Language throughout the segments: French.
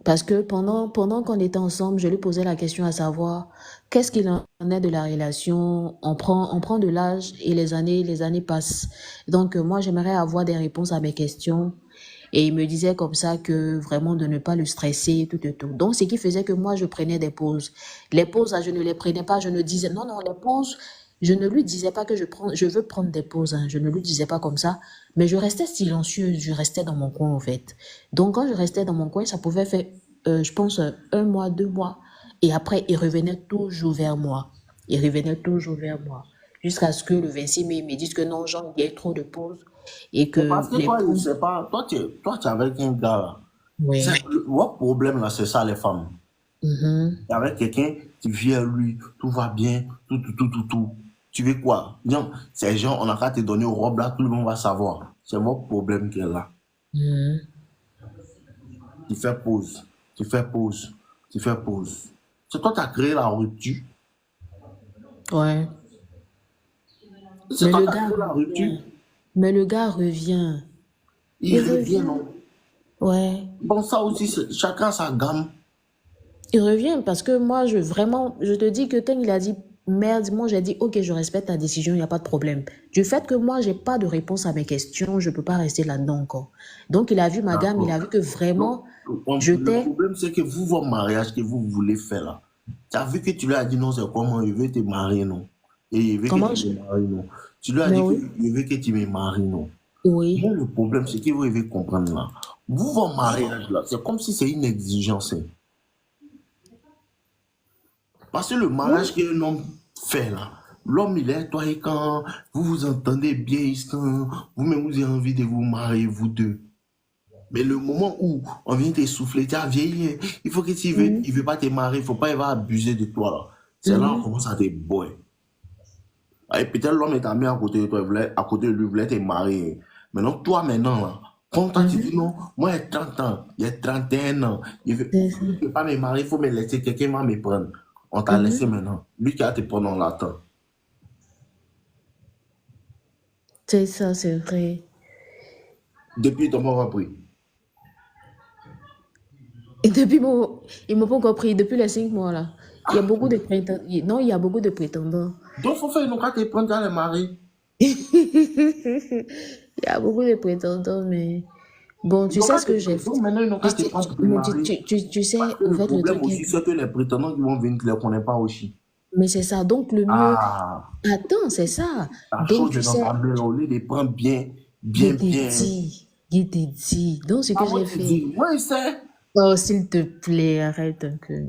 Parce que pendant qu'on était ensemble, je lui posais la question à savoir qu'est-ce qu'il en est de la relation. On prend de l'âge et les années passent. Donc, moi, j'aimerais avoir des réponses à mes questions. Et il me disait comme ça que vraiment de ne pas le stresser, tout et tout. Donc, ce qui faisait que moi, je prenais des pauses. Les pauses, là, je ne les prenais pas, je ne disais, non, non, les pauses, je ne lui disais pas que je veux prendre des pauses, hein. Je ne lui disais pas comme ça, mais je restais silencieuse, je restais dans mon coin, en fait. Donc, quand je restais dans mon coin, ça pouvait faire, je pense, un mois, 2 mois. Et après, il revenait toujours vers moi. Il revenait toujours vers moi. Jusqu'à ce que le 26 mai, il me dise que non, Jean, il y a trop de pauses et C'est que parce que les toi, je pauses, sais pas, toi, tu es avec un gars là. oui. Votre problème là, c'est ça, les femmes. Mhm. Avec quelqu'un qui vient, lui, tout va bien, tout. Tu veux quoi? Non, ces gens, on n'a qu'à te donner une robe là, tout le monde va savoir. C'est votre problème qui est là. Mhm. Tu fais pause, tu fais pause, tu fais pause. C'est toi qui as créé la rupture. Ouais. C'est Mais toi le qui as gars créé la rupture. revient. Mais le gars revient. Il Il revient, revient. non? Ouais. Bon, ça aussi, chacun sa gamme. Il revient parce que moi, je te dis que quand il a dit merde, moi j'ai dit ok, je respecte ta décision, il n'y a pas de problème. Du fait que moi, j'ai pas de réponse à mes questions, je peux pas rester là-dedans encore. Donc il a vu ma gamme, il D'accord. a vu que Donc, vraiment, le j'étais, problème, c'est que vous, votre mariage que vous voulez faire là, tu as vu que tu lui as dit non, c'est comment il veut te marier, non? Et il veut que comment tu je, me maries, non? Tu lui as mais dit oui, qu'il veut que tu me maries, non? oui. Moi, le problème, c'est que vous devez comprendre là. Vous, votre mariage là, c'est comme si c'est une exigence, hein. Parce que le mariage Oui. qu'un homme fait là, l'homme il est toi et quand vous vous entendez bien, quand vous-même vous avez envie de vous marier, vous deux. Mais le moment où on vient t'essouffler, tu as vieilli, il faut que tu veux, Mhm. il veut pas te marier, il faut pas il va abuser de toi là. C'est là qu'on Mhm. commence à te boire. Et peut-être l'homme est mis à côté de toi, à côté de lui, il voulait te marier. Maintenant, toi maintenant là, quand toi tu dis Mhm. non, moi j'ai 30 ans, il y a 31 ans, C'est ça. il ne peut pas me marier, il faut me laisser, quelqu'un va me prendre. On t'a laissé Mhm. maintenant. Lui qui va te prendre, on l'attend. C'est ça, c'est vrai. Depuis ton moment pris. Et depuis ils m'ont pas encore pris, depuis les 5 mois là. Il y a beaucoup de prétendants. Non, il y a beaucoup de prétendants. Donc, il faut faire une cas te prendre dans les maris. Il y a beaucoup de prétendants, mais bon, tu sais ce que j'ai fait. Donc maintenant, ils n'ont Tu qu'à te sais, prendre pour te mais marier. tu Parce sais, que au le fait, le problème truc est aussi, que. c'est que les prétendants qui vont venir, tu ne les connais pas aussi. Mais c'est ça. Donc, le mieux. Ah, Attends, c'est ça. la Donc, chose tu est dans ta sais, main, au lieu de prendre bien, je bien, t'ai bien. dit. Je t'ai dit. Donc, ce que Ah, moi, j'ai je te fait. dis, moi, je sais. Oh, s'il te plaît, arrête un peu.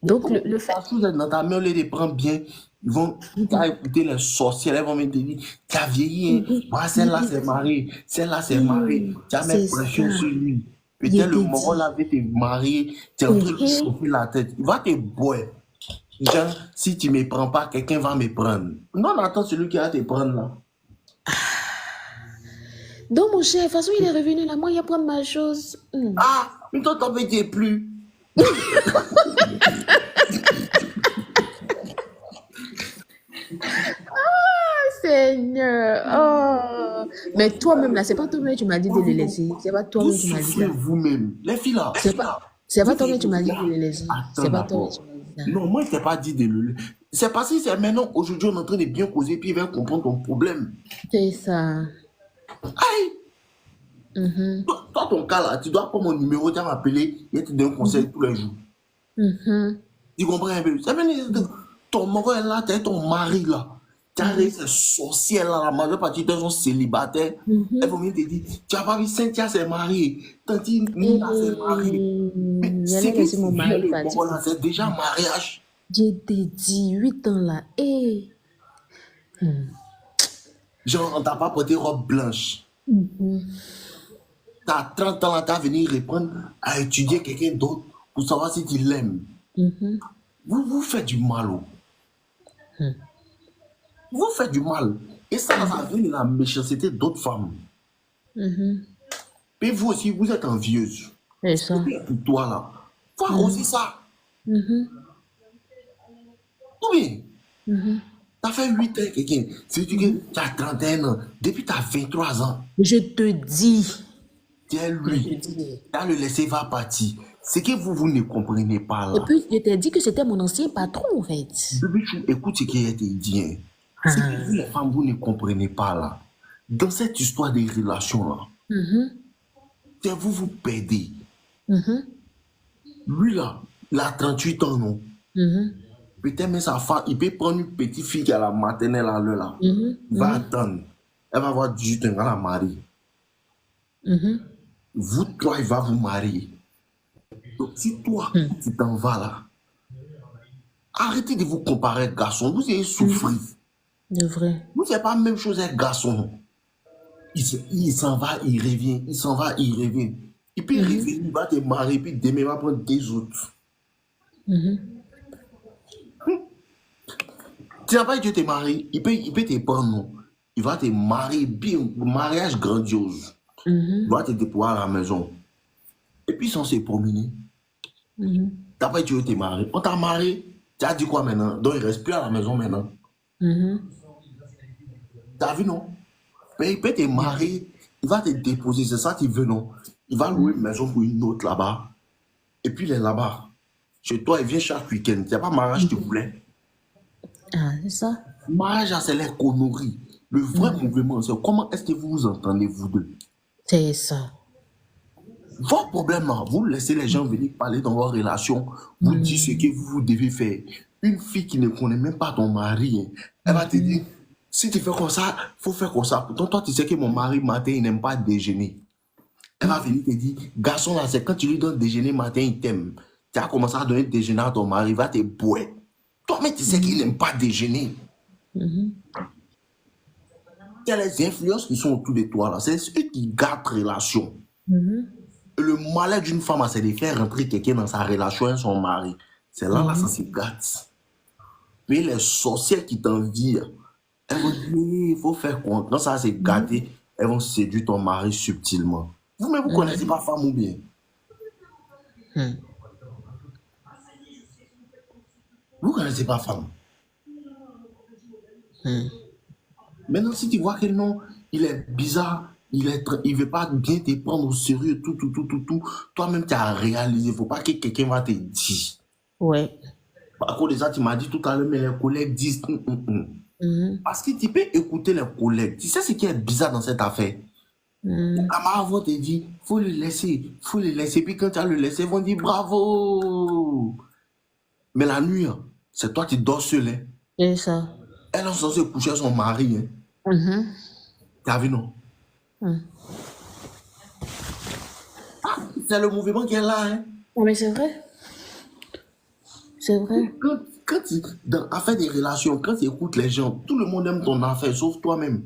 Donc, le fait. La chose est dans ta main, au lieu de prendre bien. Ils vont t'as écouté les sorcières, elles vont me dire, tu as vieilli, hein. Moi, celle-là, c'est mariée. Celle-là, c'est mariée. Oui, Tu as mis c'est pression ça. sur lui. Je Peut-être le t'ai moment où dit. là, veut te marier, tu es en train de lui Mhm. chauffer la tête. Il va te boire. Genre, si tu ne me prends pas, quelqu'un va me prendre. Non, attends, celui qui va te prendre là. Donc, mon cher, de toute façon, il est revenu là. Moi, il va prendre ma chose. Hmm. Ah, mais toi, t'en veux dire plus. Seigneur. Oh. Mais toi-même, là, c'est pas toi-même tu m'as dit de le laisser. C'est pas Vous toi-même tu m'as dit souffrez ça. vous-même. Les filles là, C'est pas, c'est pas vous toi-même tu m'as vivez dit de là. le laisser. Attends C'est pas toi-même tu d'abord. m'as dit ça. Non, moi, je t'ai pas dit de le. C'est parce que c'est maintenant, aujourd'hui, on est en train de bien causer, puis il va comprendre ton problème. C'est ça. Aïe! Mhm. Toi, ton cas là, tu dois prendre mon numéro, tu vas m'appeler, et te donner un conseil tous les jours. Mhm. Tu comprends un peu? Ça veut dire que ton mari est là, tu es ton mari là. Tu as Mhm. ces sorcières là, la majeure partie d'elles sont célibataires. Elles vont Mhm. venir te dire, tu n'as pas vu Cynthia s'est mariée, Tanti Et Nina s'est mariée. Mais ce j'allais que laisser tu mon viens mari de partir. voir là, c'est déjà mariage. J'ai dit 8 ans là. Et. Genre, on t'a pas porté robe blanche. Tu as 30 ans là, tu as venu répondre à étudier quelqu'un d'autre pour savoir si tu l'aimes. Vous faites du mal. Oh. Vous faites du mal. Et ça vient de la méchanceté d'autres femmes. Et vous aussi, vous êtes envieuse. C'est C'est ça. bien pour toi là. Faut arroser ça. Oui. Tu as fait 8 ans quelqu'un. C'est-à-dire que tu as 31 ans. Depuis tu as 23 ans. Je te dis. Tu es Je te lui. dis. Tu as le laissé va partir. Ce que vous ne comprenez pas Et là. puis, je t'ai dit que c'était mon ancien patron, en fait. Bébé Chou, écoute ce qui a été dit. Hein. Ce que vous, Ah. les femmes, vous ne comprenez pas là. Dans cette histoire des relations là, c'est vous perdez. Lui là, il a 38 ans, non? Peut-être même sa femme, il peut prendre une petite fille qui a la maternelle à l'heure là. Il va attendre. Elle va avoir 18 ans, elle va la marier. Vous trois, il va vous marier. Donc si toi, tu t'en vas là, arrêtez de vous comparer garçon. Vous allez souffrir. De vrai. Vous n'avez pas la même chose avec garçon. Il s'en va, il revient. Il s'en va, il revient. Il peut revenir, il va te marier, puis demain, il va prendre des autres. Tu n'as pas dit que tu es marié, il peut te prendre, non. Il va te marier, bien, mariage grandiose. Il va te déployer à la maison. Et puis, sans se promener. Tu n'as pas dit que tu es marié. On t'a marié, tu as dit quoi maintenant? Donc, il ne reste plus à la maison maintenant. Tu as vu, non? Mais il peut te marier, il va te déposer, c'est ça qu'il veut, non? Il va louer une maison pour une autre là-bas. Et puis, il est là-bas. Chez toi, il vient chaque week-end. C'est pas mariage que tu voulais. Ah, c'est ça. Mariage, c'est les conneries. Le vrai mouvement, c'est comment est-ce que vous vous entendez, vous deux? C'est ça. Votre problème, là, vous laissez les gens venir parler dans vos relations, vous dites ce que vous devez faire. Une fille qui ne connaît même pas ton mari, hein, elle va te dire, si tu fais comme ça, il faut faire comme ça. Pourtant, toi, tu sais que mon mari, matin, il n'aime pas déjeuner. Elle va venir te dire, garçon, là, c'est quand tu lui donnes déjeuner matin, il t'aime. Tu as commencé à donner déjeuner à ton mari, il va te boire. Toi, mais tu sais qu'il n'aime pas déjeuner. Il y a les influences qui sont autour de toi, là. C'est eux qui gardent relation. Et le malheur d'une femme, c'est de faire rentrer quelqu'un dans sa relation avec son mari. C'est là, ça se gâte. Mais les sorcières qui t'envient, elles vont dire, il faut faire quoi? Quand ça s'est gâté, elles vont séduire ton mari subtilement. Vous-même, vous ne connaissez pas femme ou bien? Vous ne connaissez pas femme. Maintenant, si tu vois que non, il est bizarre, il ne veut pas bien te prendre au sérieux, tout, toi-même, tu as réalisé. Il ne faut pas que quelqu'un va te dire. Ouais. À cause de ça, tu m'as dit tout à l'heure, mais les collègues disent. Parce que tu peux écouter les collègues. Tu sais ce qui est bizarre dans cette affaire? Les camarades vont te dire, faut le laisser, faut le laisser. Puis quand tu as le laissé, ils vont dire bravo. Mais la nuit, c'est toi qui dors seul. Hein. C'est ça. Elle est censée coucher avec son mari. Hein. T'as vu, non? Ah, c'est le mouvement qui est là. Hein. Mais c'est vrai. C'est vrai. Quand tu, dans l'affaire des relations, quand tu écoutes les gens, tout le monde aime ton affaire, sauf toi-même.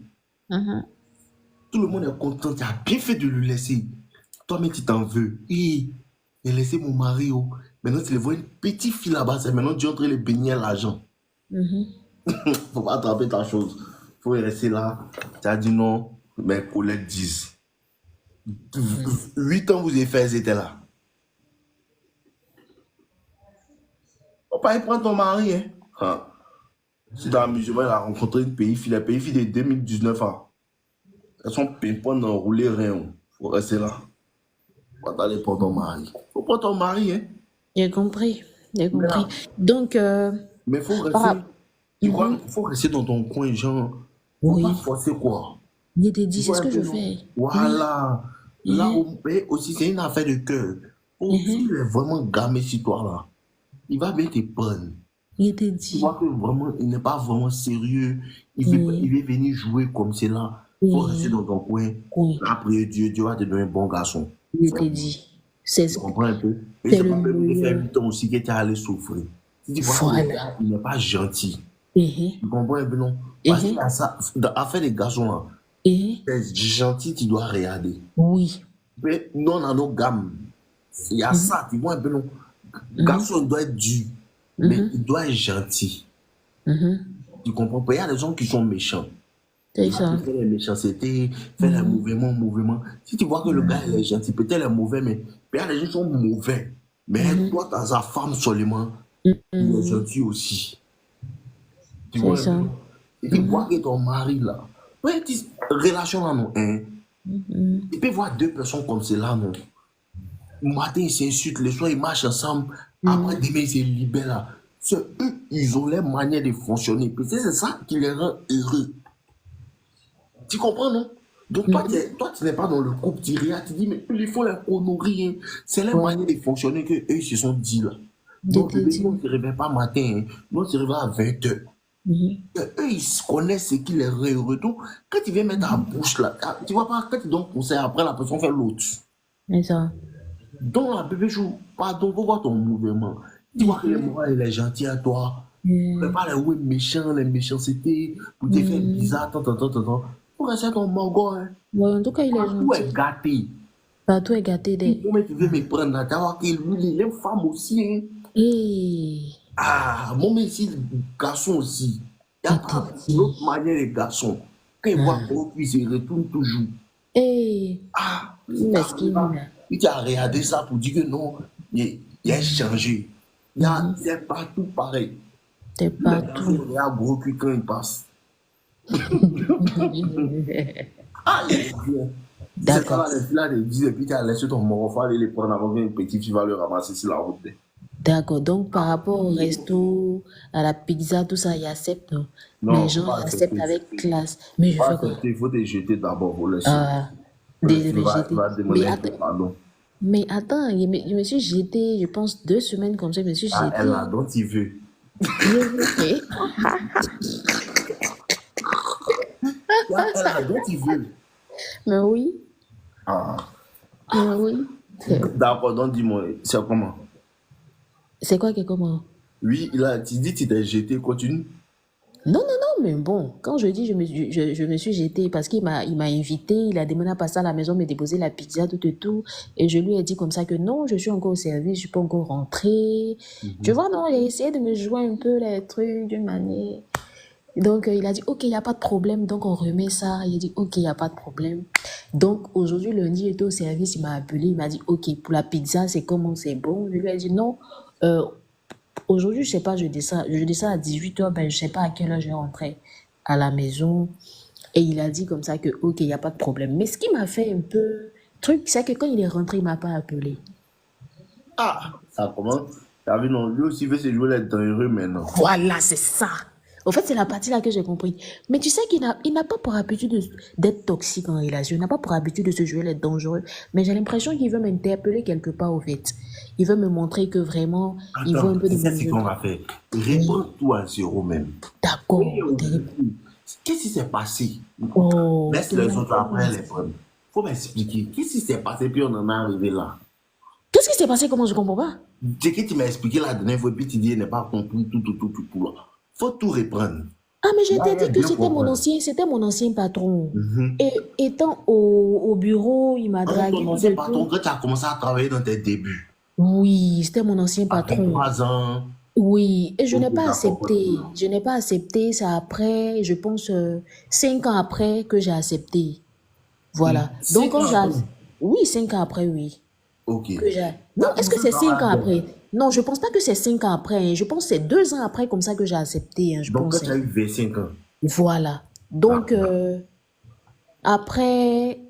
Tout le monde est content, tu as bien fait de le laisser. Toi-même, tu t'en veux. J'ai laissé mon mari. Oh. Maintenant, tu le vois une petite fille là-bas, c'est maintenant tu es en train de baigner l'argent. Faut pas attraper ta chose. Faut rester là. Tu as dit non, mes collègues disent. 8 ans vous avez fait, ils étaient là. Faut pas y prendre ton mari. Hein. Ah. Si dans la musulmane, il a rencontré une pays fille, la pays fille de 2019 ans. Elles sont pimpons enroulées, rien. Faut rester là. Faut pas aller prendre ton mari. Faut prendre ton mari, hein. J'ai compris. J'ai compris. Donc, mais il faut rester. Tu vois, faut rester dans ton coin, genre. Faut pas forcer quoi. Il te dit, c'est ce que je fais. Voilà. Là aussi, c'est une affaire de cœur. S'il est vraiment gamé sur toi, là, il va bien te prendre. Il te dit. Tu vois que vraiment, il n'est pas vraiment sérieux. Il veut venir jouer comme c'est là. Il faut rester dans ton coin. Après Dieu, Dieu va te donner un bon garçon. Il te dit. Tu comprends un peu? Et c'est pas même de faire 8 ans aussi que tu es allé souffrir. Si tu vois qu'il n'est pas gentil. Tu comprends un peu, non? Parce qu'il y a ça, dans l'affaire des garçons là, c'est gentil, tu dois regarder. Oui. Mais nous, on a nos gammes. Il y a ça, tu vois un peu, non? Garçon, il doit être dur, mais il doit être gentil. Tu comprends pas? Il y a des gens qui sont méchants. C'est ça. Faire les méchancetés, faire les mouvements. Si tu vois que le gars il est gentil, peut-être il est mauvais, mais il y a des gens qui sont mauvais. Mais toi, dans sa femme seulement, il est gentil aussi. Tu vois ça. Et tu vois que ton mari là, relation là, non, hein? Tu peux voir deux personnes comme cela, non? Le matin, ils s'insultent, le soir, ils marchent ensemble. Après, demain, ils se libèrent là. C'est eux, ils ont leur manière de fonctionner. Peut-être c'est ça qui les rend heureux. Tu comprends, non? Donc, toi, tu n'es pas dans le groupe, tu regardes, tu dis, mais eux, ils font leur connerie. Hein. C'est leur Ouais. manière de fonctionner qu'eux, ils se sont dit là. Je Donc, te nous, dis. on ne se réveille pas matin, hein. Nous, on se réveille à 20h. Mhm. Eux, ils connaissent ce qui les rend heureux. Donc, quand tu viens mettre ta bouche là, tu vois pas, quand tu donnes conseil, après la personne fait l'autre. C'est ça. Donc, la bébé joue, pardon, faut voir ton mouvement. Tu vois que le moral, il est gentil à toi. Mais pas les ouais méchants, les méchancetés, pour te faire bizarre, tant. Faut rester ton morgon, hein. Ouais, en tout cas, il est Partout est gentil. gâté. Partout est gâté des. Comment tu veux me prendre là, tu vois que lui, il aime femme aussi, hein. Et Ah, mon mec ici, garçon aussi. Il n'y je a te pas une autre dis. manière de garçon. Quand il voit qu'on puisse, il retourne toujours. Et Ah, si tu as mesquine. regardé ça pour dire que non, il a changé. C'est partout pareil. T'es Tous les garçons, partout. il y a gros cul quand ils passent. Ah, il est bien. C'est ça, D'accord. là, les filles, là, ils disent, et puis tu as laissé ton mort, il faut aller les prendre avant qu'une petite fille va le ramasser sur la route. D'accord. Donc, par rapport au resto, à la pizza, tout ça, il accepte, non? Mais les Non, faut gens, pas ils acceptent accepter. avec classe. Mais Faut je pas fais quoi? accepter, il faut te jeter d'abord pour laisser. Ah, Pour laisser, désolé, j'étais. va Mais demander un peu attends, pardon. je me suis jetée, je pense, 2 semaines comme ça, je me suis Ah, elle là, jetée. dont il veut. Je- Ah, elle là, dont il veut. Mais oui, Ah, mais oui. d'accord, donc dis-moi, c'est comment? C'est quoi que comment? Oui, il a, tu dis que tu t'es jeté, continue. Non, non, non, mais bon, quand je dis je me suis jetée parce il m'a invité, il a demandé à passer à la maison, me déposer la pizza, tout et tout. Et je lui ai dit comme ça que non, je suis encore au service, je suis pas encore rentrée. Tu vois, non, il a essayé de me jouer un peu les trucs d'une manière. Donc, il a dit, OK, il n'y a pas de problème. Donc, on remet ça. Il a dit, OK, il n'y a pas de problème. Donc, aujourd'hui, lundi, il était au service. Il m'a appelé. Il m'a dit, OK, pour la pizza, c'est comment, c'est bon. Je lui ai dit, non, euh, aujourd'hui, je sais pas, je descends à 18h. Ben, je sais pas à quelle heure je vais rentrer à la maison. Et il a dit comme ça que, OK, il n'y a pas de problème. Mais ce qui m'a fait un peu truc, c'est que quand il est rentré, il m'a pas appelé. Ah, ça commence. T'as vu, non, lui aussi veut se jouer les dangereux maintenant. Voilà, c'est ça. En fait, c'est la partie là que j'ai compris. Mais tu sais il n'a pas pour habitude d'être toxique en relation. Il n'a pas pour habitude de se jouer les dangereux. Mais j'ai l'impression qu'il veut m'interpeller quelque part, au fait. Il veut me montrer que vraiment, il veut Attends, un peu tu de sais mon ce jeu. qu'on va faire? Oui, Réponds tout à zéro même. Oui, d'accord. qu'est-ce qui s'est passé? Oh, Laisse tu me les l'as autres pas après les dit. prendre. Faut m'expliquer. Qu'est-ce qui s'est passé puis on en est arrivé là? Qu'est-ce qui s'est passé? Comment je comprends pas? C'est que tu m'as expliqué la dernière fois puis tu dis il n'est pas compris tout là. Faut tout reprendre. Ah, mais je Là, t'ai il est dit que bien comprendre. c'était mon ancien patron. Mhm. Et étant au bureau, il m'a Hein, dragué ton tout ancien et patron, tout. quand tu as commencé à travailler dans tes débuts, Oui, c'était mon ancien à patron. 23 ans, Oui, et je ok, n'ai pas d'accord, accepté. continue. Je n'ai pas accepté. C'est après, je pense, 5 ans après que j'ai accepté. Voilà. Donc, 5 quand ans j'ai... après. Oui, 5 ans après, oui. Ok. Tu Que j'ai... Non, as est-ce que commencé à c'est 5 travailler ans donc. après? Non, je pense pas que c'est 5 ans après, hein. Je pense que c'est 2 ans après comme ça que j'ai accepté, hein, je Donc, quand pense, tu hein. as eu 25 ans. Voilà. Donc, D'accord. après,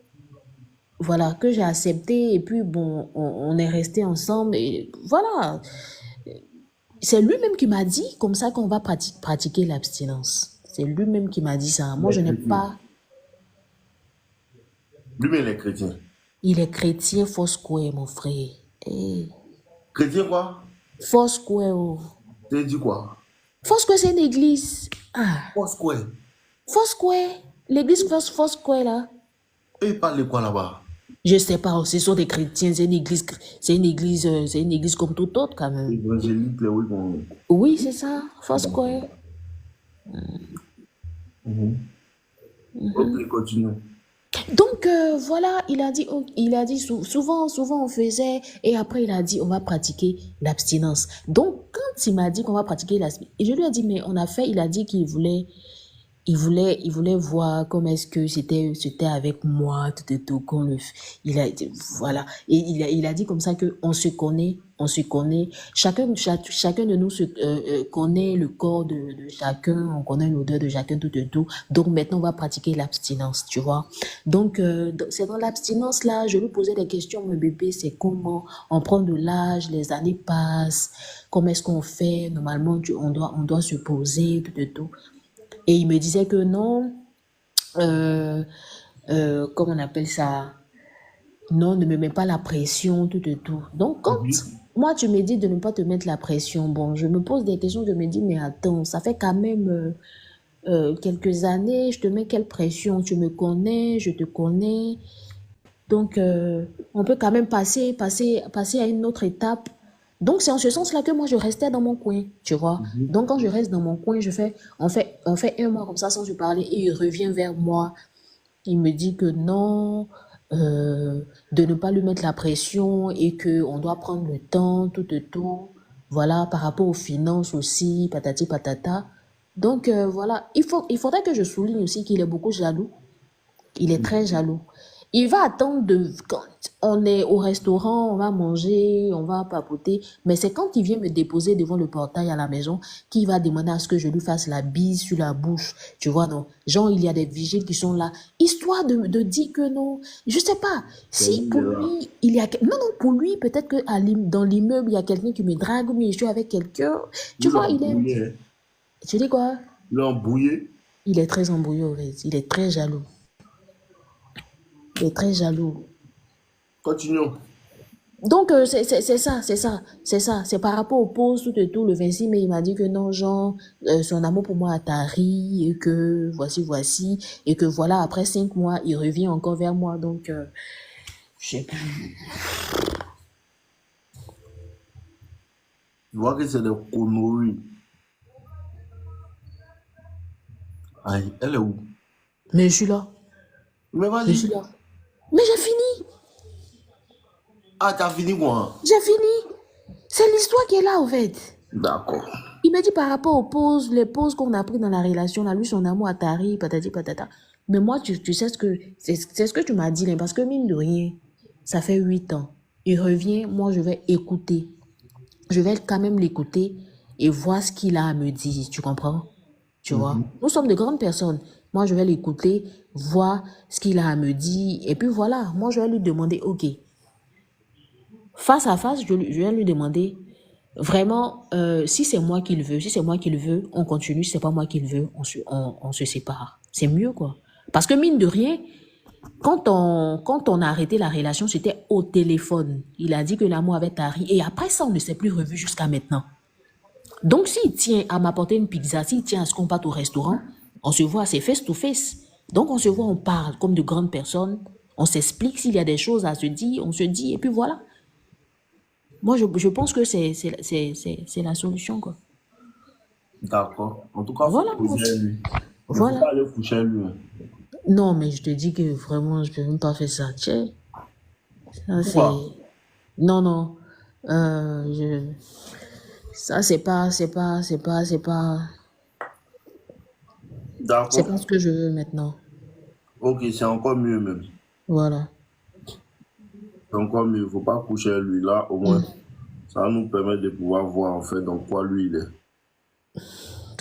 voilà, que j'ai accepté. Et puis, bon, on est resté ensemble. Et voilà. C'est lui-même qui m'a dit comme ça qu'on va pratiquer l'abstinence. C'est lui-même qui m'a dit ça. Moi, Les je n'ai chrétiens. pas. Lui-même, les chrétiens. Il est chrétien Foursquare, mon frère. Eh, Chrétien quoi? Foursquare, oh. Tu as dit quoi? Foursquare, c'est une église. Ah, Post quoi? Foursquare. L'église Foursquare, là. Eux, ils parlent de quoi là-bas? Je sais pas, ce sont des chrétiens. C'est une église comme toute autre, quand même. Évangélique, les oui, Oui, c'est ça, Foursquare. Ok, continue. Donc voilà, il a dit souvent on faisait et après il a dit on va pratiquer l'abstinence. Donc quand il m'a dit qu'on va pratiquer l'abstinence, et je lui ai dit mais on a fait, il a dit il voulait voir comment est-ce que c'était avec moi, tout, voilà. Et il a dit comme ça que on se connaît. Chacun de nous connaît le corps de chacun, on connaît l'odeur de chacun, tout. Donc maintenant, on va pratiquer l'abstinence, tu vois. Donc, c'est dans l'abstinence là, je lui posais des questions, mon bébé, c'est comment on prend de l'âge, les années passent, comment est-ce qu'on fait, normalement, on doit se poser, tout. Et il me disait que non, euh, comment on appelle ça? Non, ne me mets pas la pression, tout. Donc, quand Mhm. moi, tu me dis de ne pas te mettre la pression, bon, je me pose des questions, je me dis, mais attends, ça fait quand même quelques années, je te mets quelle pression? Tu me connais, je te connais. Donc, on peut quand même passer à une autre étape. Donc, c'est en ce sens-là que moi, je restais dans mon coin, tu vois. Mhm. Donc, quand je reste dans mon coin, on fait un mois comme ça sans se parler et il revient vers moi. Il me dit que non, euh, de ne pas lui mettre la pression et que on doit prendre le temps, tout. Voilà, par rapport aux finances aussi, patati patata. Donc, voilà, il faudrait que je souligne aussi qu'il est beaucoup jaloux. Il est très jaloux. Il va attendre quand on est au restaurant, on va manger, on va papoter. Mais c'est quand il vient me déposer devant le portail à la maison qu'il va demander à ce que je lui fasse la bise sur la bouche. Tu vois, non? Genre, il y a des vigiles qui sont là, histoire de dire que non. Je sais pas. C'est Si lui, il pour est là. lui, il y a. Non, non, pour lui, peut-être que dans l'immeuble, il y a quelqu'un qui me drague ou bien je suis avec quelqu'un. Tu Lui, vois, il est. l'embrouillé, hein. Tu dis quoi? L'embrouillé. Il est très embrouillé, en fait. Il est très jaloux. Il est très jaloux. Continuons. Donc, c'est ça. C'est par rapport aux pauses, tout. Le 26 mai, il m'a dit que non, Jean, son amour pour moi a tari, et que voici. Et que voilà, après 5 mois, il revient encore vers moi. Donc, je sais pas. Tu vois que c'est des conneries. Aïe, elle est où? Mais je suis là. Mais Je suis vas-y. là. Mais j'ai fini. Ah, t'as fini quoi? J'ai fini. C'est l'histoire qui est là, en fait. D'accord. Il m'a dit par rapport aux pauses, les pauses qu'on a prises dans la relation, là, lui, son amour a tari, patati patata. Mais moi, tu sais c'est ce que tu m'as dit, là, parce que mine de rien, ça fait 8 ans. Il revient, moi, je vais écouter. Je vais quand même l'écouter et voir ce qu'il a à me dire, tu comprends? Tu vois? Mhm. Nous sommes de grandes personnes. Moi, je vais l'écouter, voir ce qu'il a à me dire, et puis voilà, moi, je vais lui demander, ok, face à face, je vais lui demander, vraiment, si c'est moi qui le veux, si c'est moi qui le veux, on continue. Si c'est pas moi qui le veux, on se sépare. C'est mieux, quoi. Parce que mine de rien, quand on a arrêté la relation, c'était au téléphone. Il a dit que l'amour avait tari. Et après ça, on ne s'est plus revu jusqu'à maintenant. Donc, s'il tient à m'apporter une pizza, s'il tient à ce qu'on parte au restaurant, on se voit, c'est face to face. Donc, on se voit, on parle comme de grandes personnes. On s'explique s'il y a des choses à se dire, on se dit, et puis voilà. Moi, je pense que c'est la solution, quoi. D'accord. En tout cas, faut Voilà, poser lui. Mais faut voilà. pas aller coucher lui, hein. Non, mais je te dis que vraiment, je peux même pas faire ça. Tu sais, ça c'est... Pourquoi? Non, non. Je... Ça, c'est D'accord. pas ce que je veux maintenant. Ok, c'est encore mieux même. Voilà. C'est encore mieux. Faut pas coucher lui là, au moins. Mm. Ça va nous permettre de pouvoir voir en fait dans quoi lui il est.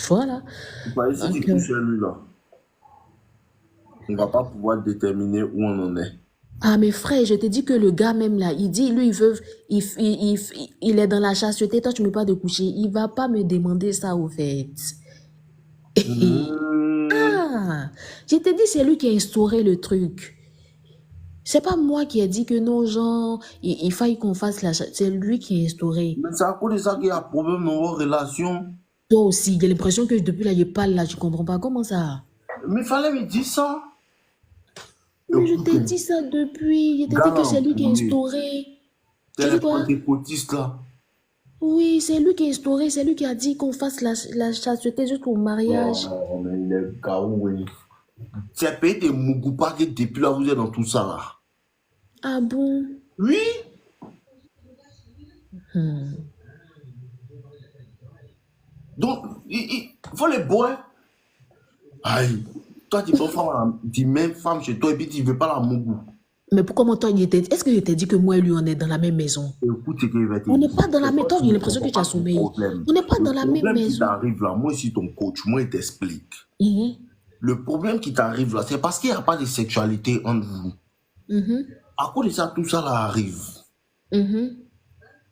Voilà. Faut pas si tu Donc, couches lui là, on va pas pouvoir déterminer où on en est. ah, mes frères, je te dis que le gars même là, il dit, lui, il est dans la chasteté, toi, tu me parles de coucher. Il va pas me demander ça, au fait. Hmm. Ah, je te dis, c'est lui qui a instauré le truc. C'est pas moi qui ai dit que non, genre, il faille qu'on fasse la... C'est lui qui a instauré. Mais c'est à cause de ça qu'il y a problème dans vos relations. Toi aussi, j'ai l'impression que depuis là, je parle là, tu comprends pas. Comment ça? Mais il fallait me dire ça. Mais je t'ai Écoutez, dit ça depuis. Je t'ai dit gars que là c'est lui qui a embrouillé. instauré. T'es Tu dis les quoi? pentecôtistes là. Oui, c'est lui qui a instauré. C'est lui qui a dit qu'on fasse la chasteté jusqu'au mariage. Oh, mais il est gaoué. C'est payé de Mugupa que depuis là vous êtes dans tout ça là. Ah bon? Oui. Hmm. Donc, il faut les boire. Aïe. Toi, tu mets une femme chez toi et puis tu ne veux pas la mougou. Mais pourquoi moi, toi, est-ce que je t'ai dit que moi et lui, on est dans la même maison? Écoute ce que je vais te On n'est dire. pas dans la C'est même... toi Toi, qui j'ai ne l'impression que comprends tu as pas ton sommeillé. problème. On n'est pas Le dans la même problème qui maison. t'arrive là, moi, je suis ton coach, moi, je t'explique. Mhm, Le problème qui t'arrive là, c'est parce qu'il n'y a pas de sexualité entre vous. mhm, À cause de ça, tout ça là arrive. mhm,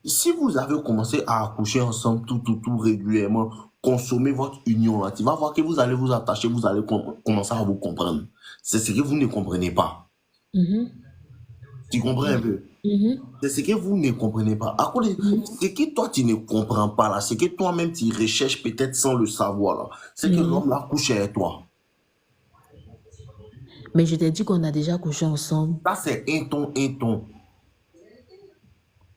Si vous avez commencé à accoucher ensemble tout régulièrement, consommer votre union là, tu vas voir que vous allez vous attacher, vous allez commencer à vous comprendre. C'est ce que vous ne comprenez pas. mhm, Tu comprends un peu? mhm, C'est ce que vous ne comprenez pas. À cause de mhm, ce que toi tu ne comprends pas là, ce que toi-même tu recherches peut-être sans le savoir là, c'est que mhm. l'homme l'a couché avec toi. Mais je t'ai dit qu'on a déjà couché ensemble. Ça c'est un ton, un ton.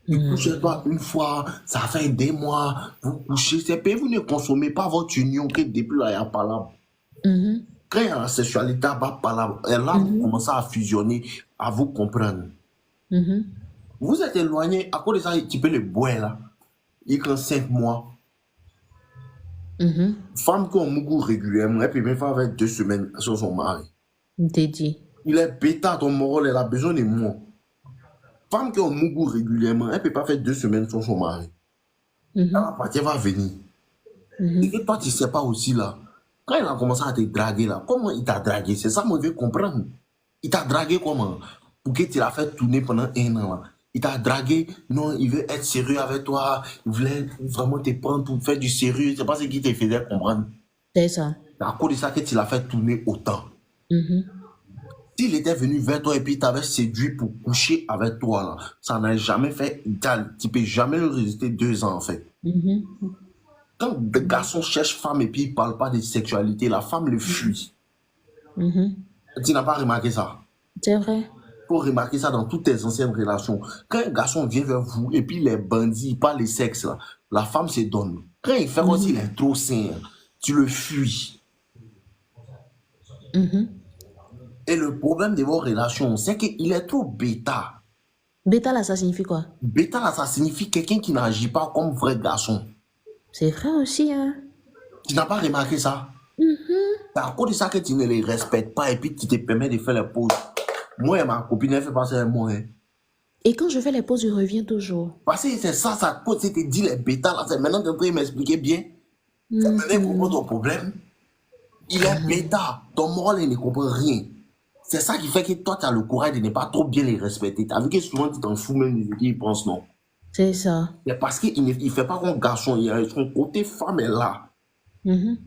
Il couche avec Mhm, toi une fois, ça fait des mois, vous couchez, c'est pas, vous ne consommez pas votre union que depuis là, il n'y a pas là. mhm, Quand il y a la sexualité, et là, vous mhm, commencez à fusionner, à vous comprendre. mhm, Vous êtes éloigné, à cause de ça, tu peux le boire là. Il prend 5 mois. mhm. Femme qui a mougou régulièrement, elle peut même faire avec 2 semaines sur son mari. Je t'ai dit. Il est bêta, ton moral, elle a besoin de moi. Femme qui a mougou régulièrement, elle ne peut pas faire 2 semaines sur son mari. Mhm, La partie va venir. Et mhm. que toi, tu ne sais pas aussi là. Quand il a commencé à te draguer là, comment il t'a dragué? C'est ça que je veux comprendre. Il t'a dragué comment? Pour que tu l'as fait tourner pendant 1 an là. Il t'a dragué, non, il veut être sérieux avec toi, il voulait vraiment te prendre pour faire du sérieux. C'est pas ce qui te faisait comprendre. C'est ça. C'est à cause de ça que tu l'as fait tourner autant. Mhm, S'il était venu vers toi et puis il t'avait séduit pour coucher avec toi là, ça n'a jamais fait égal. Tu ne peux jamais le résister 2 ans en fait. mhm, Quand des garçons cherchent femme et puis ils ne parlent pas de sexualité, la femme le fuit. mhm. Tu n'as pas remarqué ça? C'est vrai. Il faut remarquer ça dans toutes tes anciennes relations. Quand un garçon vient vers vous et puis les bandits, pas les sexes, là, la femme se donne. Quand il fait comme s'il est trop sain, tu le fuis. Mhm. Et le problème de vos relations, c'est qu'il est trop bêta. Bêta là, ça signifie quoi? Bêta, là, ça signifie quelqu'un qui n'agit pas comme vrai garçon. C'est vrai aussi, hein? Tu n'as pas remarqué ça? Mhm. C'est à cause de ça que tu ne les respectes pas et puis tu te permets de faire les pauses. Moi et ma copine, elle fait passer un mois. Hein. Et quand je fais les pauses, je reviens toujours. Parce que c'est ça, ça pose, c'est te dit les bêtas là. C'est maintenant que tu es en train de m'expliquer bien. C'est maintenant qu'il comprend ton problème. Il est bêta. Ton moral, il ne comprend rien. C'est ça qui fait que toi, tu as le courage de ne pas trop bien les respecter. Tu as vu que souvent, tu t'en fous même de ce qu'ils pensent, non? C'est ça. C'est parce qu'il ne fait pas comme garçon. Son côté femme est là. Mhm.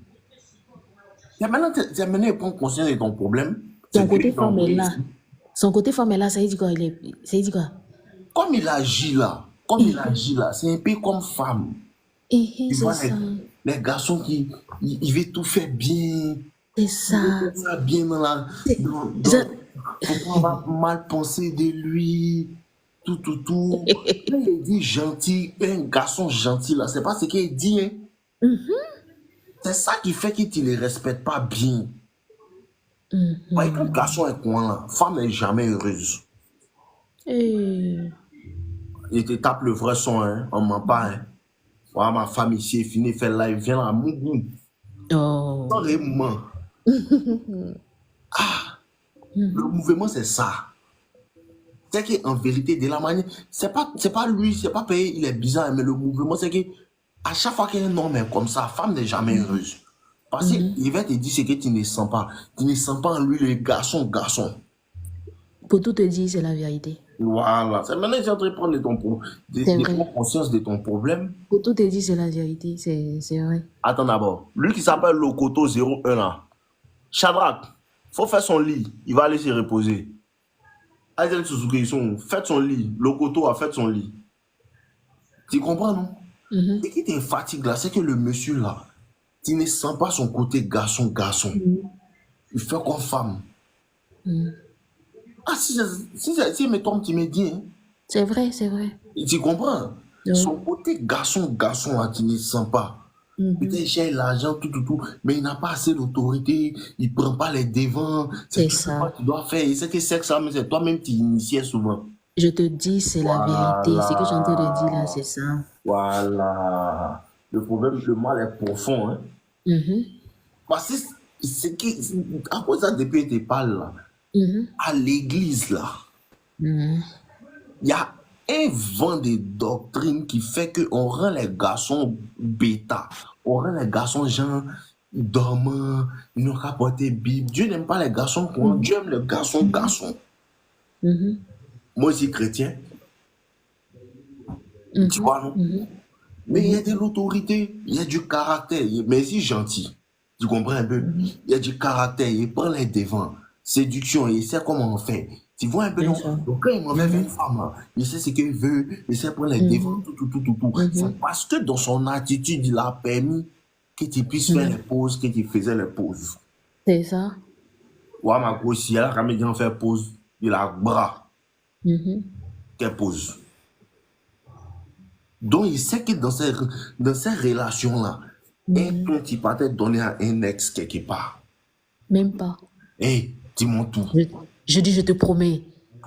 C'est maintenant qu'il prend conscience de ton problème. Son C'est côté lui qui femme est envoie là. ici. Son côté femme est là, ça dit quoi? Ça dit quoi? Comme il agit là, c'est un peu comme femme. Tu C'est vois, ça. les garçons qui il veulent tout faire bien. C'est Il ça. veut faire ça bien dans la. Ça- Faut pas avoir mal penser de lui. Tout. Quand il dit gentil, un garçon gentil là, c'est pas ce qu'il dit. Hein. C'est ça qui fait que tu ne les respectes pas bien. Ouais, quand garçon est coin là, femme n'est jamais heureuse. Eh. Il te tape le vrai son, hein, on ment pas. Hein. Voilà, ma femme ici est finie, fait live, viens là, mougou. Oh. Sans les mots. Le mouvement, c'est ça. C'est qu'en vérité, de la manière, c'est pas lui, c'est pas payé, il est bizarre, mais le mouvement, c'est que à chaque fois qu'un homme est comme ça, la femme n'est jamais heureuse. Parce qu'il va te dire ce que tu ne sens pas. Tu ne sens pas en lui le garçon. Pour tout te dire, c'est la vérité. Voilà. C'est maintenant que tu es en train de prendre C'est vrai. prendre conscience de ton problème. Pour tout te dire, c'est la vérité. C'est vrai. Attends d'abord. Lui qui s'appelle Lokoto 01 là. Shadrach, faut faire son lit. Il va aller se reposer. Aïzel Suzuki, faites son lit. Lokoto a fait son lit. Tu comprends, non? Ce qui te fatigue là, c'est que le monsieur là, tu ne sens pas son côté garçon. Il fait comme femme. Ah, si mettons, tu me dis, hein, C'est vrai, c'est vrai. tu comprends? Oui. Son côté garçon là, tu ne sens pas. Peut-être il cherche l'argent, tout, mais il n'a pas assez d'autorité, il ne prend pas les devants. C'est tout ça. que tu dois faire. Et c'est que ça, mais c'est toi-même qui initiais souvent. Je te dis, c'est la vérité. Ce que je suis en train de dire là, c'est ça. Voilà. Le problème, le mal est profond. Hein. Mhm. Parce que c'est qui, après ça, depuis que tu parles là, Mhm. à l'église là, Mhm. il y a un vent de doctrine qui fait qu'on rend les garçons bêta. On rend les garçons gens dormants, ils n'ont qu'à porter Bible. Dieu n'aime pas les garçons quoi. Dieu aime les garçons garçons. Mhm. Moi aussi chrétien, tu Mhm. vois non? Mhm. Mais il y a de l'autorité, il y a du caractère, mais c'est gentil. Tu comprends un peu? Il y a du caractère, il prend les devants. Séduction, il sait comment on fait. Tu vois un peu, C'est non? ça. Donc quand il m'en fait une Mhm. femme, là, il sait ce qu'il veut, il sait prendre les devants, Mhm. tout. Mhm. C'est parce que dans son attitude, il a permis que tu puisses faire les Mhm. pauses, que tu faisais les pauses. C'est ça. Ouais, ma grosse, si elle a jamais dit en faire pause, il a bras, Mhm. qu'elle pose. Donc, il sait que dans ces relations-là, un Mhm. ton qui partait donner à un ex quelque part. Même pas. Hé, dis-moi tout. Je, je dis, je te promets.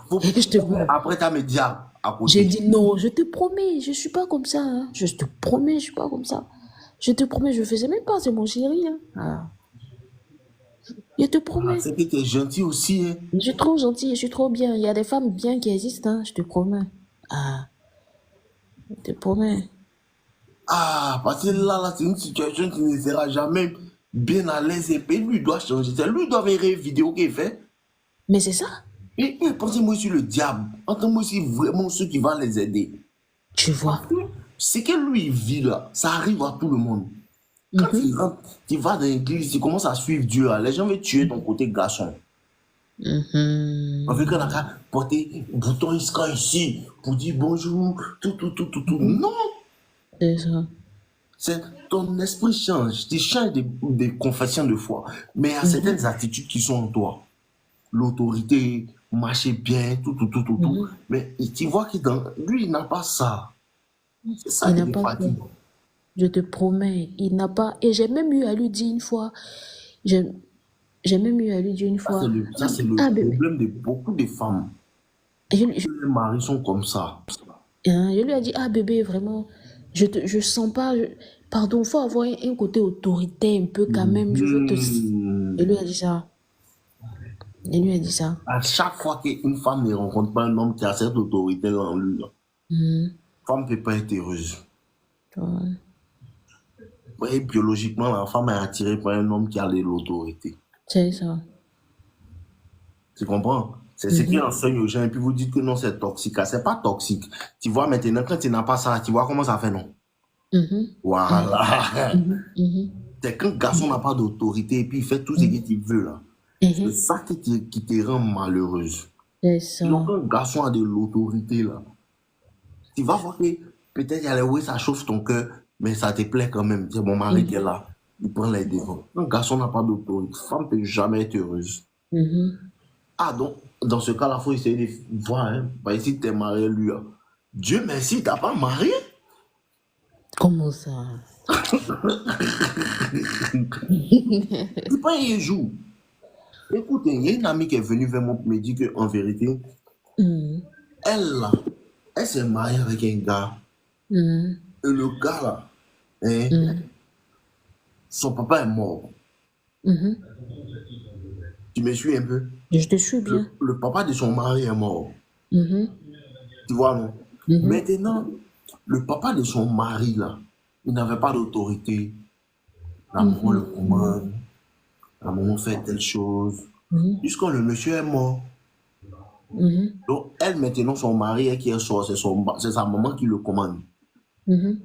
Faut, Je te, après, t'as me dit à j'ai côté. dit non, je te promets, je suis pas comme ça. Hein. Je te promets, je suis pas comme ça. Je te promets, je faisais même pas, c'est mon chéri. Hein. Ah. Je te Ah, promets. c'est que t'es gentil aussi, hein. Je suis trop gentille, je suis trop bien. Il y a des femmes bien qui existent, hein, je te promets. Ah, je te promets. Ah, parce que là, c'est une situation qui ne sera jamais bien à l'aise. Et puis, lui doit changer. C'est lui doit faire une vidéo qu'il fait. Mais c'est ça, Et pensez-moi sur le diable. Entends-moi sur vraiment ceux qui vont les aider. tu vois. Parce que ce que lui vit là, ça arrive à tout le monde. Quand tu Mhm, rentres, tu vas dans l'église, tu commences à suivre Dieu, là, les gens veulent tuer ton côté garçon. On veut qu'on a mhm. qu'à porter bouton ici pour dire bonjour, tout. Mhm. Non, C'est ça. c'est ton esprit change, tu changes des confessions de foi, mais il y a Mhm, certaines attitudes qui sont en toi. L'autorité, marcher bien, tout. mhm. Mais tu vois que lui, il n'a pas ça. C'est ça Il qui n'a te pas ça. fatigue. Je te promets, il n'a pas. Et j'ai même eu à lui dire une fois, j'ai j'ai même eu à lui dire une fois, Ça, c'est le ah bébé. problème de beaucoup de femmes. Et je, Les maris sont comme ça. hein, je lui ai dit, ah bébé, vraiment, je sens pas, pardon, faut avoir un côté autoritaire un peu quand même, je veux te... Mhm. Il lui a dit ça. Il lui a dit ça. À chaque fois qu'une femme ne rencontre pas un homme qui a cette autorité en lui, la Mhm. femme ne peut pas être heureuse. Ouais, Et biologiquement, la femme est attirée par un homme qui a de l'autorité. c'est ça. Tu comprends? C'est ce qui Mhm. enseigne aux gens. Et puis vous dites que non, c'est toxique. Ah, c'est pas toxique. Tu vois maintenant, quand tu n'as pas ça, tu vois comment ça fait, non? Mhm. Mhm. Voilà. Mhm. Mhm. C'est quand un garçon n'a pas d'autorité et puis il fait tout ce Mhm. qu'il veut, là. C'est Mhm. ça qui te rend malheureuse. C'est Sinon, ça. quand un garçon a de l'autorité, là, tu vas voir que peut-être, il y a les oui, ça chauffe ton cœur, mais ça te plaît quand même. C'est mon mari qui est Mhm. là. Il prend les devants. Quand un garçon n'a pas d'autorité, une femme ne peut jamais être heureuse. Mhm. Ah, donc, dans ce cas-là, il faut essayer de voir, hein. Bah, si tu es marié, lui, là. Dieu merci, tu n'as pas marié. Comment ça? Tu pas un jour. Écoute, il y a une amie qui est venue vers moi pour me dire qu'en vérité, Mhm. elle, là, elle s'est mariée avec un gars. Mhm. Et le gars, là, hein, Mhm. son papa est mort. Mhm. Tu me suis un peu? Je te suis bien. Le papa de son mari est mort. Mhm. Tu vois, non? Mhm. Maintenant, le papa de son mari, là, il n'avait pas d'autorité. La maman le Mhm. commande, la maman fait telle chose. Mhm. Jusqu'à le monsieur est mort. Mhm. Donc, elle, maintenant, son mari est qui est sort, c'est sa maman qui le commande. Mhm.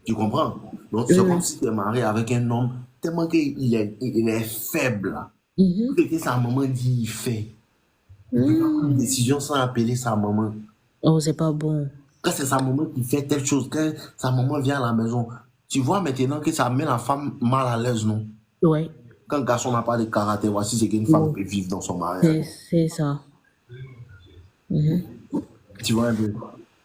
Tu comprends? Donc, Oui, c'est comme oui. si tu es marié avec un homme tellement il est faible. Tout Mhm. ce que sa maman dit, il fait. Il ne peut pas prendre une Mhm. décision sans appeler sa maman. Oh, c'est pas bon. Quand c'est sa maman qui fait telle chose, quand sa maman vient à la maison, tu vois maintenant que ça met la femme mal à l'aise, non? Ouais. Quand un garçon n'a pas de caractère, voici ce qu'une femme Ouais. peut vivre dans son mariage. C'est ça. Mhm. Tu vois un peu?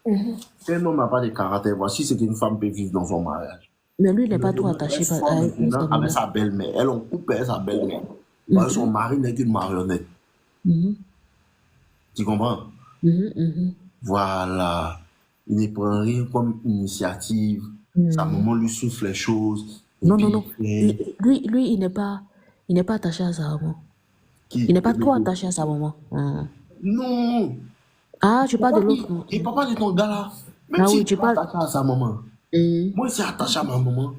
Mhm. Quand un homme n'a pas de caractère, voici ce qu'une femme peut vivre dans son mariage. Mais lui, il n'est pas trop Maintenant, elle attaché sort à maintenant sa avec maman. sa belle-mère. Elle, on coupe sa belle-mère. Parce que son Mhm. mari n'est qu'une marionnette. Mhm. Tu comprends? Mhm. Mhm. Voilà. Il ne prend rien comme initiative. Sa Mhm. maman lui souffle les choses. Et Non, non, puis non. il fait. Lui, il n'est pas. Il n'est pas attaché à sa maman. Qui? Il n'est pas trop attaché à sa maman. Non. Ah, tu parles de l'autre. Et papa de ton gars là, même Ah s'il oui, n'est tu pas parles. attaché à sa maman, moi, je suis attaché à ma maman.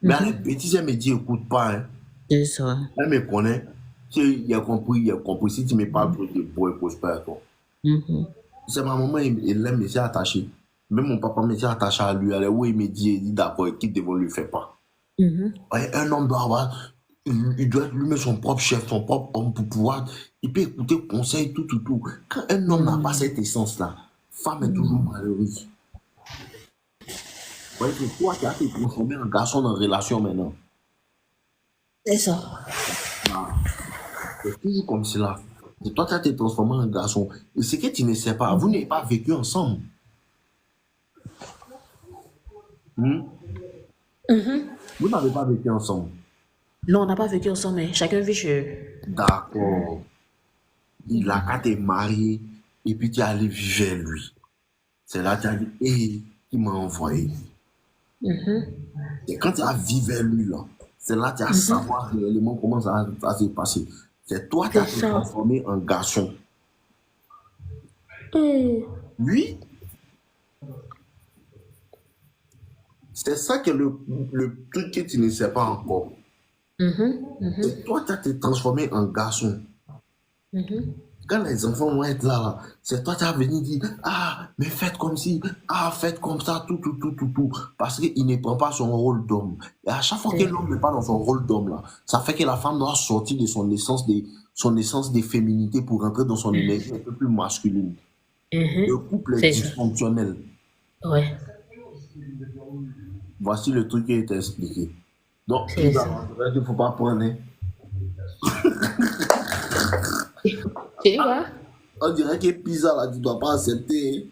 Mais à la bêtise, elle me dit, écoute pas, hein. C'est ça. Elle me connaît. Si il a compris, il a compris. Si tu me parles pour écouter pas, toi. C'est ma maman, elle aime, me s'est attaché. Même mon papa me s'est attaché à lui. Alors, où il me dit d'accord, qu'il devant lui faire pas. Ouais, un homme doit avoir, il doit être lui-même son propre chef, son propre homme pour pouvoir, il peut écouter conseil, tout. Quand un homme n'a pas cette essence-là, femme est toujours malheureuse. Ouais, c'est toi qui as été transformé en garçon dans relation maintenant. C'est ça. C'est toujours comme cela. C'est toi qui as été transformé en garçon. Et ce que tu ne sais pas, vous n'avez pas vécu ensemble. Vous n'avez pas vécu ensemble. Non, on n'a pas vécu ensemble, mais chacun vit chez. D'accord. Il a qu'à te marier et puis tu es allé vivre vers lui. C'est là que tu as dit, hé, qui m'a envoyé. Et quand tu as vécu vers lui, là, c'est là que tu as savoir réellement comment ça s'est passé. C'est toi qui as été transformé en garçon. Lui, c'est ça que le truc que tu ne sais pas encore. C'est toi qui as été transformé en garçon. Quand les enfants vont être là, c'est toi qui as venu dire, ah, mais faites comme ci, ah, faites comme ça, tout. Parce qu'il ne prend pas son rôle d'homme. Et à chaque fois que l'homme n'est pas dans son rôle d'homme, là, ça fait que la femme doit sortir de son essence de féminité pour rentrer dans son énergie un peu plus masculine. Le couple est dysfonctionnel. Ouais. Voici le truc qui a été expliqué. Donc, il ne faut pas prendre. Hein. Tu dis quoi? On dirait que pizza, là, tu ne dois pas accepter.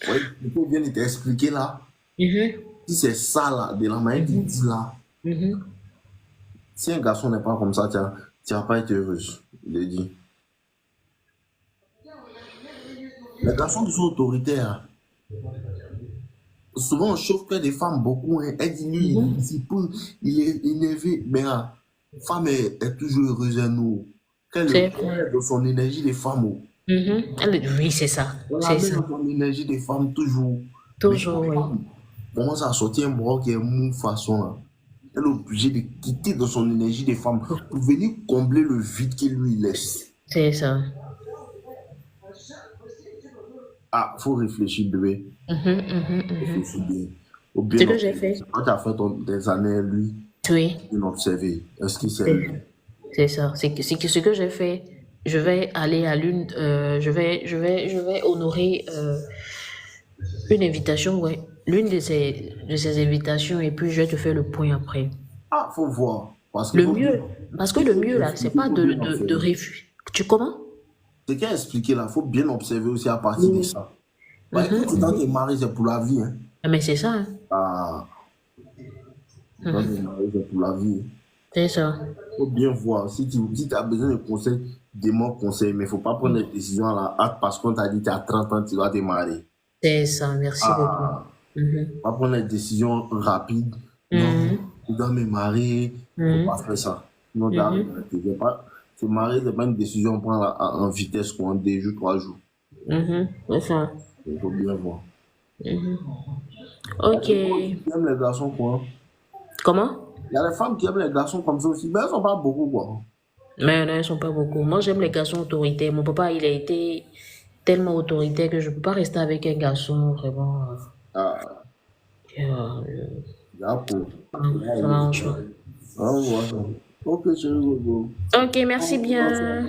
Oui, il faut bien t'expliquer là. Si c'est ça, là, de la manière qu'il dit là. Si un garçon n'est pas comme ça, tu vas pas être heureuse. Il est dit. Les garçons qui sont autoritaires, souvent on chauffe que des femmes beaucoup. Hein. Elle dit lui, il est énervé. Mais la femme est toujours heureuse à nous. Qu'elle est dans son énergie des femmes. Oui, c'est ça. C'est ça. Dans son énergie des femmes, toujours. Toujours, oui. Commence à sortir un bras qui est mou façon là. Elle est obligée de quitter dans son énergie des femmes pour venir combler le vide qu'il lui laisse. C'est ça. Ah, faut réfléchir, bébé. Réfléchir bien. C'est ce que j'ai fait. Quand tu as fait des années, lui, oui. Il observé. Est-ce qu'il s'est. C'est ça. C'est ce que j'ai fait. Je vais aller à l'une. Je vais honorer une invitation, ouais. L'une de ces invitations, et puis je vais te faire le point après. Ah, faut voir. Parce que le mieux, là, c'est pas de refus. Tu comment? Ce qu'il a expliqué là, il faut bien observer aussi à partir de ça. Quand tu es marié, c'est pour la vie. Hein. Mais c'est ça. Hein. Ah. Quand tu es marié, c'est pour la vie. C'est ça. Il faut bien voir. Si tu as besoin de conseils, demande conseil. Mais il ne faut pas prendre des décisions à la hâte parce qu'on t'a dit que tu as 30 ans, tu dois te marier. C'est ça, merci beaucoup. Pas prendre des décisions rapides. Non, tu dois me marier. Il ne faut pas faire ça. Non, se marier, ce n'est pas une décision à prendre en vitesse, quoi, en 2 jours, 3 jours. C'est ça. Il faut bien voir. Ok. Tu aimes les garçons, quoi? Comment? Il y a des femmes qui aiment les garçons comme ça aussi, mais elles ne sont pas beaucoup, quoi. Mais non, elles ne sont pas beaucoup. Moi, j'aime les garçons autoritaires. Mon papa, il a été tellement autoritaire que je ne peux pas rester avec un garçon vraiment. Ça marche pas. Ok, ok, merci bien.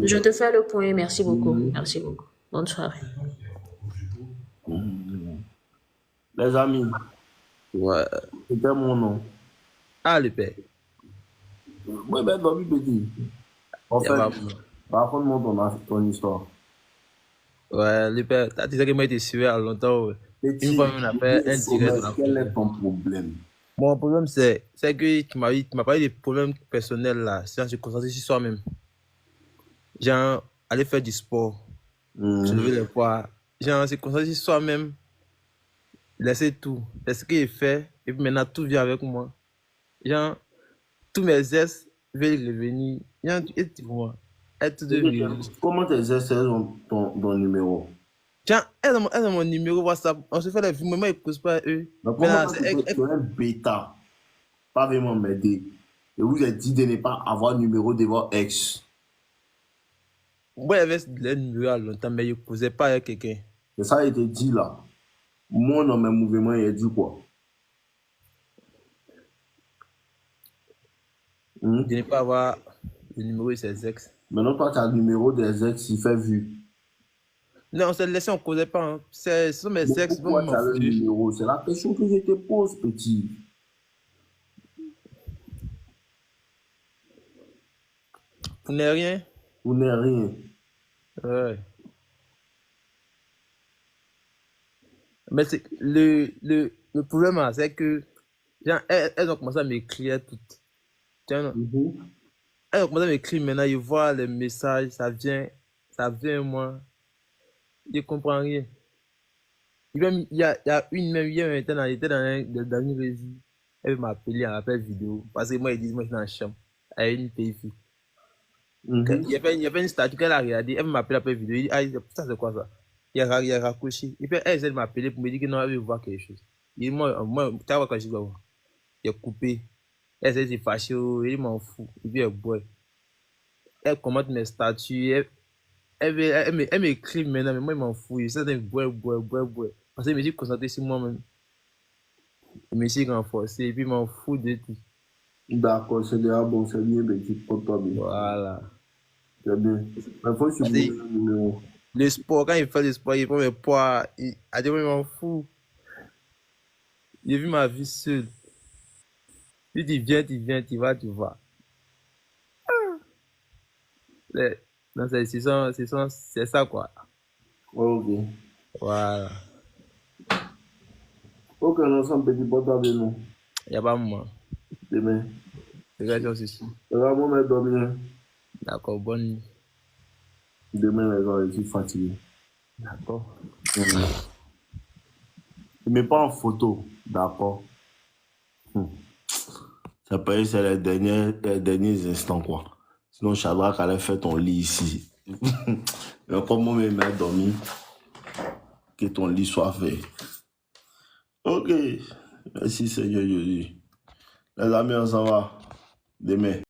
Je te fais le point. Merci beaucoup. Merci beaucoup. Bonne soirée. Les amis. Ouais. C'était mon nom. Ah, le père. Oui, ben, Bobby petit. En fait, raconte-moi ton histoire. Ouais, le père, tu as dit que moi, j'étais suivi à longtemps. Une fois, on a fait un direct de la. Quel est ton problème? Mon problème, c'est que tu m'as parlé des problèmes personnels là. C'est se concentrer sur soi-même. Genre, aller faire du sport. Se lever les poids. Genre, se concentrer sur soi-même. Laisser tout. C'est ce qu'il fait. Et puis maintenant, tout vient avec moi. Genre, tous mes gestes, veulent revenir. Et tu vois, être de réseaux. Comment tes ex ont ton numéro? Tiens, elles ont mon numéro WhatsApp. On se fait des vues, mais moi, ils ne posent pas eux. Mais Mais comment là, tu es un bêta? Pas vraiment m'aider. Je vous ai dit de ne pas avoir numéro de votre ex. moi, j'avais le numéro à longtemps, mais ils ne causaient pas avec quelqu'un. C'est ça, il te dit là. Moi, dans mes mouvements, il a dit quoi? Je n'ai pas avoir le numéro de ses ex. Maintenant, toi, tu as le numéro des ex, il fait vue. Non, on s'est laissé, on ne causait pas. Hein. Ce sont mes Mais ex, pourquoi tu as le numéro? C'est la question que je te pose, petit. Vous n'êtes rien. Vous n'êtes rien. Ouais. Mais c'est le problème, là, c'est que genre, elles ont commencé à m'écrire toutes. Tiens, elles ont commencé à m'écrire maintenant, ils voient les messages, ça vient moi. Je ne comprends rien. Il y a une même, hier, elle était dans une régie. Elle m'a appelé en appel vidéo. Parce que moi, ils disent, moi, je suis dans la chambre. Elle est une petite fille. Il y avait une statue qu'elle a regardée. Elle m'a appelé après vidéo. Il dit, ah, ça c'est quoi ça? Il a raccroché. Et puis elle essaie de m'appeler pour me dire que non, elle veut voir quelque chose. Il dit, moi, tu vois quand je dois voir. Il a coupé. Elle essaie de se fâcher. Il m'en fout. Et puis elle boit. Elle commente mes statuts. Elle m'écrit maintenant, mais moi, je m'en fous. Je sais de boire. Parce que je me suis concentré sur moi-même. Je me suis renforcé. Et puis, je m'en fous de tout. D'accord, c'est déjà bon, c'est bien, mais tu comptes pas bien. Voilà. C'est bien. Mais faut supprimer le numéro. Le sport, quand il fait le sport, il prend mes poids. Il a dit, moi, je m'en fous. J'ai vu ma vie seule. Si tu viens, tu vas, tu vas. Non, c'est ça, quoi. Ok. Voilà. Ok, nous sommes petit portable de nous. Il n'y a pas moi. Demain. C'est grave, c'est sûr. Vraiment, mais dormir. D'accord, bonne nuit. Demain, les gens, je suis fatigué. D'accord. Mais pas en photo, d'accord. Ça peut être c'est les derniers instants, quoi. Sinon, Shadrach allait faire ton lit ici. Mais comme moi, me met dormir, que ton lit soit fait. Ok. Merci, Seigneur Jésus. Les amis, on s'en va. Demain.